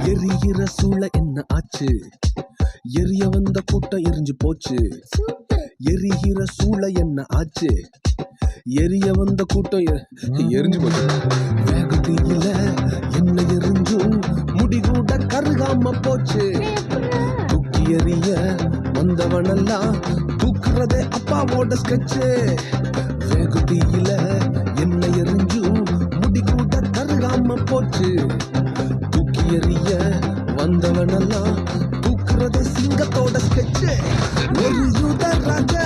எரிகிற சூழ என்ன ஆச்சு? எரிய வந்த கூட்டம் எரிஞ்சு போச்சு. எரிகிற சூழ என்ன ஆச்சு? எரிய வந்த கூட்டம் எரிஞ்சு போச்சு. வேகத்தில என்ன எரிஞ்சும் முடி கூட கருகாம போச்சு. தூக்கி எறிய வந்தவனெல்லாம் தூக்குறதே அப்பாவோட ஸ்கெட்சு. வேகத்தில என்ன எரிஞ்சும் முடி கூட கருகாம போச்சு. தூக்கி எறிய வந்தவனெல்லாம் தூக்குறதே சிங்கத்தோட ஸ்கெட்சு. ஒரு யூத ராஜா